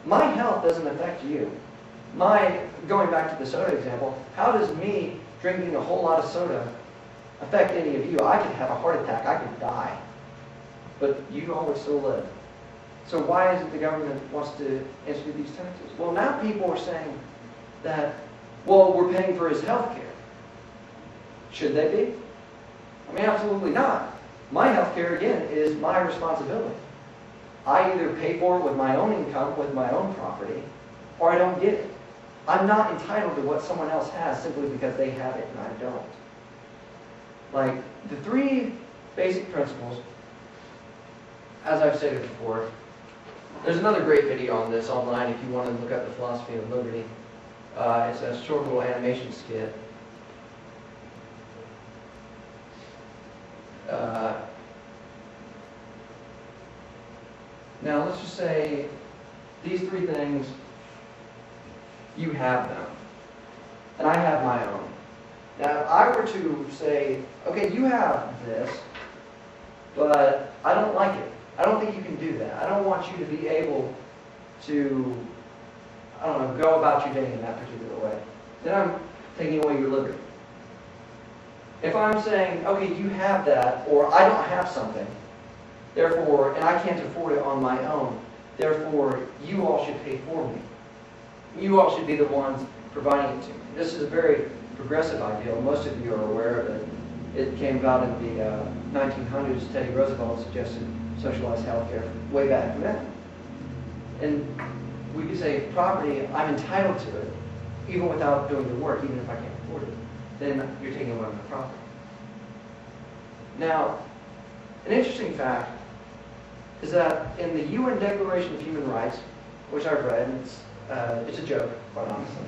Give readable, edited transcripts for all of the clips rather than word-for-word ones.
my health doesn't affect you. Going back to the soda example, how does me drinking a whole lot of soda affect any of you? I could have a heart attack, I could die, but you all would still live. So why is it the government wants to institute these taxes? Well, now people are saying that, well, we're paying for his health care. Should they be? I mean, absolutely not. My health care, again, is my responsibility. I either pay for it with my own income, with my own property, or I don't get it. I'm not entitled to what someone else has simply because they have it and I don't. Like, the three basic principles, as I've stated before, there's another great video on this online if you want to look up the philosophy of liberty. It's a short little animation skit. Now let's just say these three things, you have them, and I have my own. Now if I were to say, okay, you have this, but I don't like it. I don't think you can do that. I don't want you to be able to, I don't know, go about your day in that particular way. Then I'm taking away your liberty. If I'm saying, okay, you have that, or I don't have something, therefore, and I can't afford it on my own, therefore, you all should pay for me. You all should be the ones providing it to me. This is a very progressive ideal. Most of you are aware of it. It came about in the 1900s. Teddy Roosevelt suggested socialized health care way back then. And we could say, property, I'm entitled to it, even without doing the work, even if I can't afford it. Then you're taking away my property. Now, an interesting fact is that in the UN Declaration of Human Rights, which I've read, and it's a joke, quite honestly,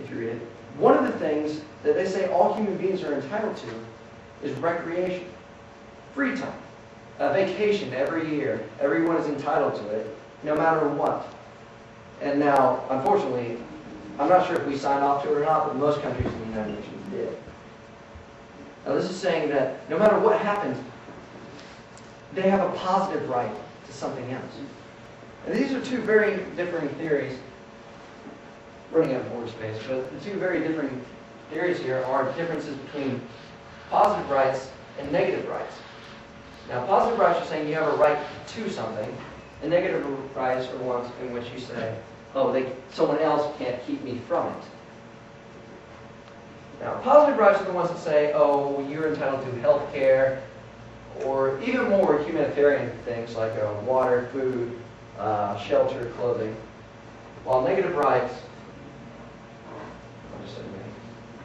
if you read it, one of the things that they say all human beings are entitled to is recreation, free time, a vacation every year. Everyone is entitled to it, no matter what. And now, unfortunately, I'm not sure if we signed off to it or not, but most countries in the United Nations did. Now this is saying that no matter what happens, they have a positive right to something else. And these are two very differing theories. Running out of board space, but the two very different theories here are differences between positive rights and negative rights. Now, positive rights are saying you have a right to something, and negative rights are ones in which you say, oh, someone else can't keep me from it. Now, positive rights are the ones that say, oh, you're entitled to health care, or even more humanitarian things like water, food, shelter, clothing. While negative rights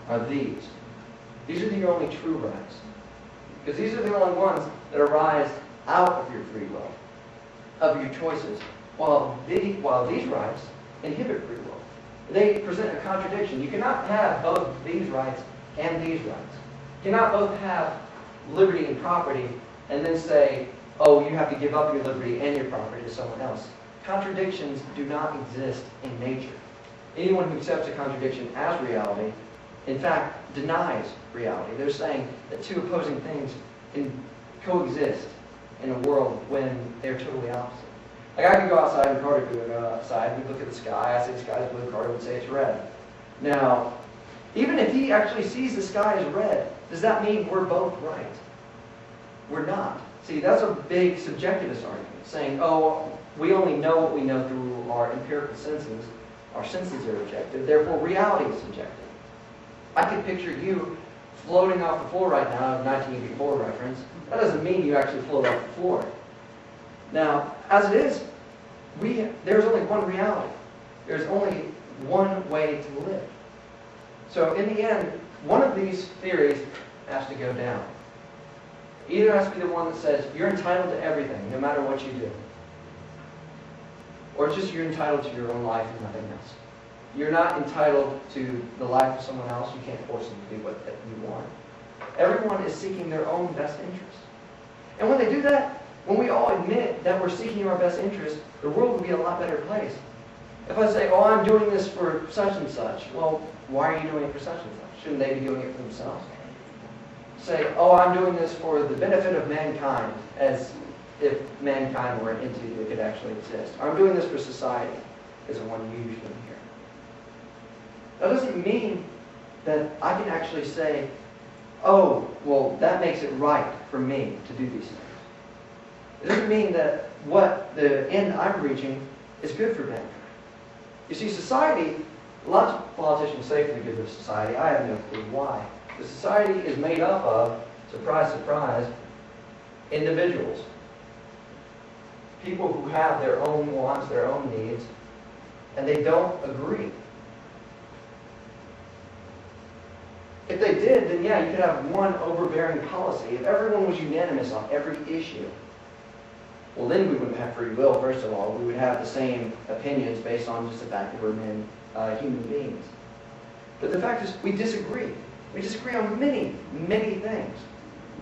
are these. These are the only true rights. Because these are the only ones that arise out of your free will, of your choices, while these rights inhibit free will. They present a contradiction. You cannot have both these rights and these rights. You cannot both have liberty and property and then say, oh, you have to give up your liberty and your property to someone else. Contradictions do not exist in nature. Anyone who accepts a contradiction as reality, in fact, denies reality. They're saying that two opposing things can coexist in a world when they're totally opposite. Like I could go outside and Carter could go outside, we'd look at the sky, I say the sky is blue, Carter would say it's red. Now, even if he actually sees the sky as red, does that mean we're both right? We're not. See, that's a big subjectivist argument, saying, oh, we only know what we know through our empirical senses. Our senses are objective, therefore reality is subjective. I could picture you floating off the floor right now, 1984 reference. That doesn't mean you actually float off the floor. Now, as it is, there's only one reality. There's only one way to live. So in the end, one of these theories has to go down. Either has to be the one that says you're entitled to everything, no matter what you do. Or it's just you're entitled to your own life and nothing else. You're not entitled to the life of someone else. You can't force them to do what you want. Everyone is seeking their own best interest. And when they do that, when we all admit that we're seeking our best interest, the world will be a lot better place. If I say, oh, I'm doing this for such and such, well, why are you doing it for such and such? Shouldn't they be doing it for themselves? Say, oh, I'm doing this for the benefit of mankind, as if mankind were an entity that could actually exist. I'm doing this for society. is the one you usually hear. That doesn't mean that I can actually say, oh, well, that makes it right for me to do these things. It doesn't mean that what the end I'm reaching is good for them. You see, society, lots of politicians say for the good of society. I have no clue why. The society is made up of, surprise, surprise, individuals. People who have their own wants, their own needs, and they don't agree. If they did, then yeah, you could have one overbearing policy. If everyone was unanimous on every issue, well, then we wouldn't have free will, first of all. We would have the same opinions based on just the fact that we're human beings. But the fact is, we disagree. We disagree on many, many things.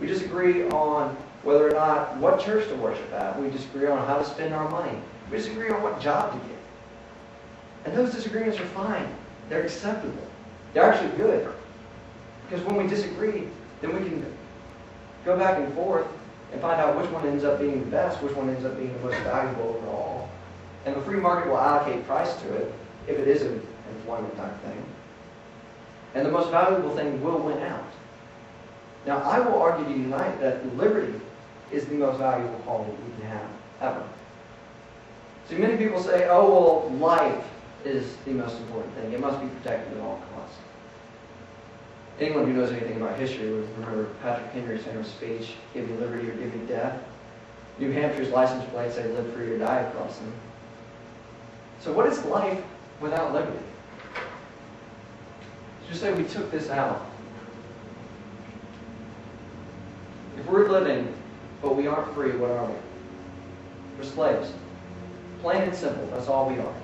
We disagree on whether or not what church to worship at. We disagree on how to spend our money. We disagree on what job to get. And those disagreements are fine. They're acceptable. They're actually good. Because when we disagree, then we can go back and forth and find out which one ends up being the best, which one ends up being the most valuable overall. And the free market will allocate price to it if it is an employment type thing. And the most valuable thing will win out. Now, I will argue to you tonight that liberty is the most valuable quality we can have, ever. See, many people say, oh, well, life is the most important thing. It must be protected at all costs. Anyone who knows anything about history would remember Patrick Henry's famous speech, give me liberty or give me death. New Hampshire's license plates say live free or die across them. So what is life without liberty? Just say we took this out. If we're living, but we aren't free, what are we? We're slaves. Plain and simple, that's all we are.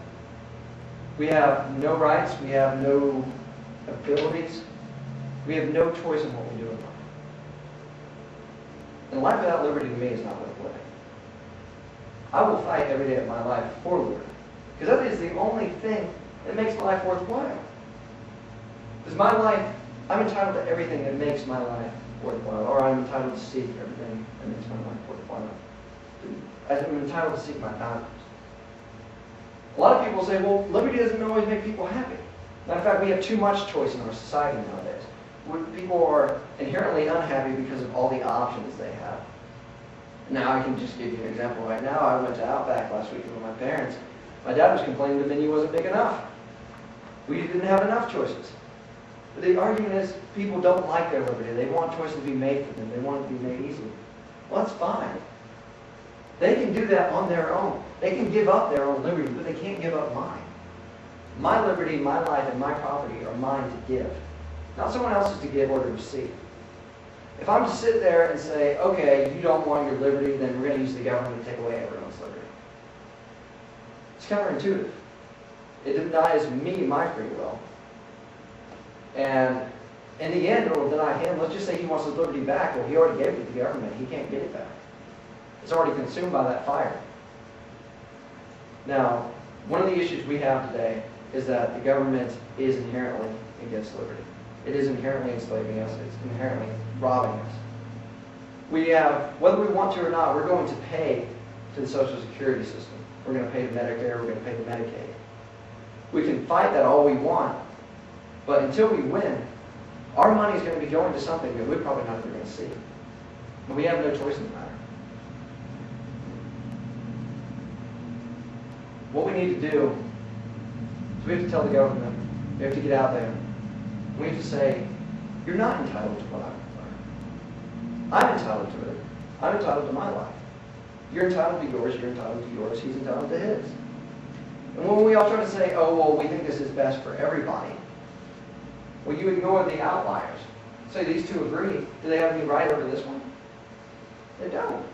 We have no rights, we have no abilities, we have no choice in what we do in life. And life without liberty to me is not worth living. I will fight every day of my life for liberty. Because that is the only thing that makes life worthwhile. Because my life, I'm entitled to everything that makes my life worthwhile. Or I'm entitled to seek everything that makes my life worthwhile. I'm entitled to seek my values. A lot of people say, well, liberty doesn't always make people happy. Matter of fact, we have too much choice in our society nowadays. People are inherently unhappy because of all the options they have. Now, I can just give you an example right now. I went to Outback last week with my parents. My dad was complaining the menu wasn't big enough. We didn't have enough choices. But the argument is people don't like their liberty. They want choices to be made for them. They want it to be made easy. Well, that's fine. They can do that on their own. They can give up their own liberty, but they can't give up mine. My liberty, my life, and my property are mine to give. Not someone else's to give or to receive. If I'm to sit there and say, okay, you don't want your liberty, then we're going to use the government to take away everyone's liberty. It's counterintuitive. It denies me my free will. And in the end, it will deny him. Let's just say he wants his liberty back. Well, he already gave it to the government. He can't get it back. It's already consumed by that fire. Now, one of the issues we have today is that the government is inherently against liberty. It is inherently enslaving us. It's inherently robbing us. We have, whether we want to or not, we're going to pay to the Social Security system. We're going to pay to Medicare. We're going to pay to Medicaid. We can fight that all we want, but until we win, our money is going to be going to something that we're probably not even going to see. But we have no choice in the matter. What we need to do is we have to tell the government, we have to get out there, we have to say, you're not entitled to what I prefer. I'm entitled to it. I'm entitled to my life. You're entitled to yours, you're entitled to yours, he's entitled to his. And when we all try to say, oh, well, we think this is best for everybody, well, you ignore the outliers. Say these two agree. Do they have any right over this one? They don't.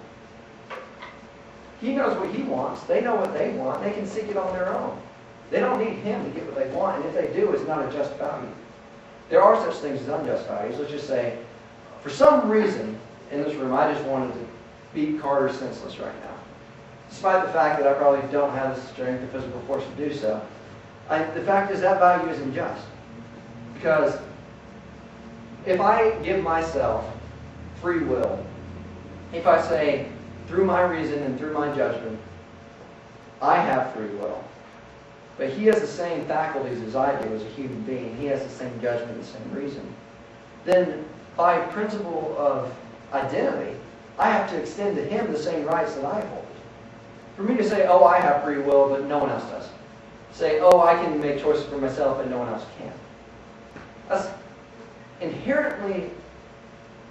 He knows what he wants. They know what they want. They can seek it on their own. They don't need him to get what they want, and if they do, it's not a just value. There are such things as unjust values. Let's just say, for some reason, in this room, I just wanted to beat Carter senseless right now. Despite the fact that I probably don't have the strength or physical force to do so. The fact is that value is unjust. Because if I give myself free will, if I say, through my reason and through my judgment, I have free will, but he has the same faculties as I do as a human being. He has the same judgment, the same reason. Then, by principle of identity, I have to extend to him the same rights that I hold. For me to say, oh, I have free will, but no one else does. Say, oh, I can make choices for myself, but no one else can. That's inherently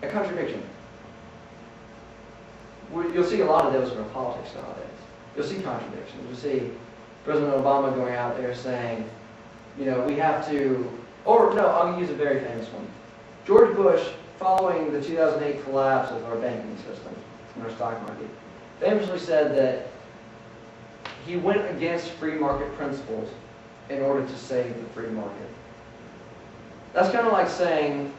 a contradiction. You'll see a lot of those in our politics nowadays. You'll see contradictions. You'll see President Obama going out there saying, you know, we have to, or no, I'm going to use a very famous one. George Bush, following the 2008 collapse of our banking system and our stock market, famously said that he went against free market principles in order to save the free market. That's kind of like saying,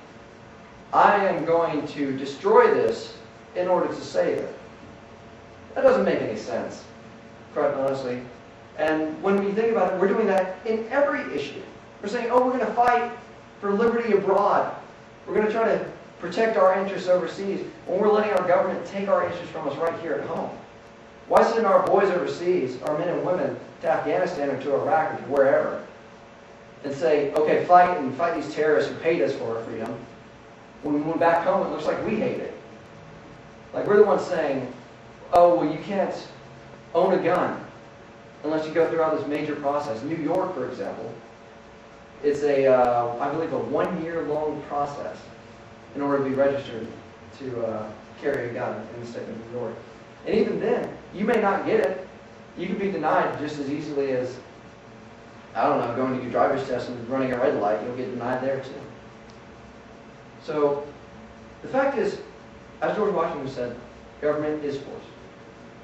I am going to destroy this in order to save it. That doesn't make any sense, quite honestly. And when we think about it, we're doing that in every issue. We're saying, oh, we're going to fight for liberty abroad. We're going to try to protect our interests overseas when we're letting our government take our interests from us right here at home. Why send our boys overseas, our men and women, to Afghanistan or to Iraq or to wherever, and say, okay, fight these terrorists who hate us for our freedom, when back home it looks like we hate it. Like we're the ones saying, oh, well, you can't own a gun unless you go through all this major process. New York, for example, it's I believe, a 1-year-long process in order to be registered to carry a gun in the state of New York. And even then, you may not get it. You could be denied just as easily as, I don't know, going to your driver's test and running a red light. You'll get denied there too. So, the fact is, as George Washington said, government is force.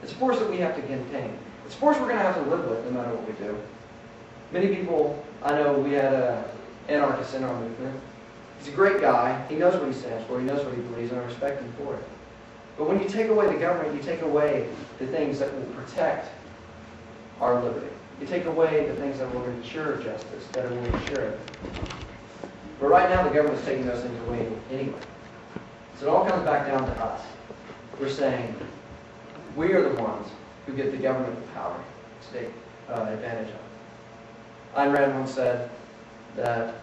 It's a force that we have to contain. It's a force we're going to have to live with no matter what we do. Many people, I know we had an anarchist in our movement. He's a great guy. He knows what he stands for. He knows what he believes, and I respect him for it. But when you take away the government, you take away the things that will protect our liberty. You take away the things that will ensure justice, that will ensure it. But right now, the government is taking those things away anyway. So it all comes back down to us. We're saying, we are the ones who give the government the power to take advantage of. Ayn Rand once said that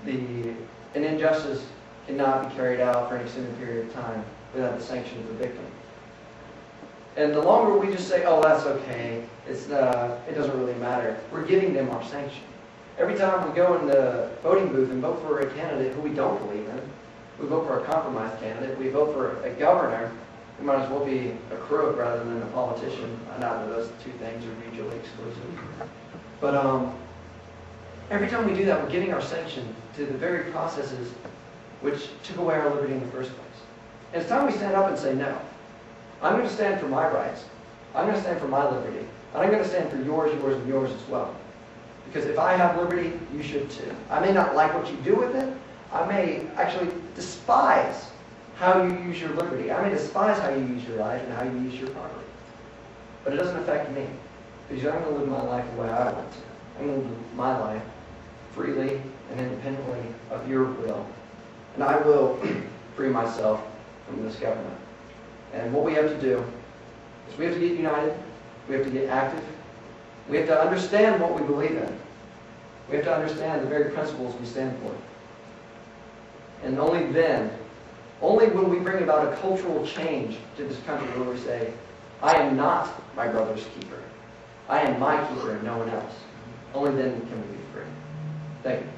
an injustice cannot be carried out for an extended period of time without the sanction of the victim. And the longer we just say, oh, that's okay, it doesn't really matter, we're giving them our sanction. Every time we go in the voting booth and vote for a candidate who we don't believe in, we vote for a compromised candidate, we vote for a governor who might as well be a crook rather than a politician. Not that those two things are mutually exclusive. But every time we do that, we're giving our sanction to the very processes which took away our liberty in the first place. And it's time we stand up and say, no. I'm going to stand for my rights. I'm going to stand for my liberty. And I'm going to stand for yours, yours, and yours as well. Because if I have liberty, you should too. I may not like what you do with it. I may actually despise how you use your liberty. I may despise how you use your life and how you use your property. But it doesn't affect me. Because I'm going to live my life the way I want to. I'm going to live my life freely and independently of your will. And I will free myself from this government. And what we have to do is we have to get united. We have to get active. We have to understand what we believe in. We have to understand the very principles we stand for. And only then, only when we bring about a cultural change to this country will we say, I am not my brother's keeper. I am my keeper and no one else. Only then can we be free. Thank you.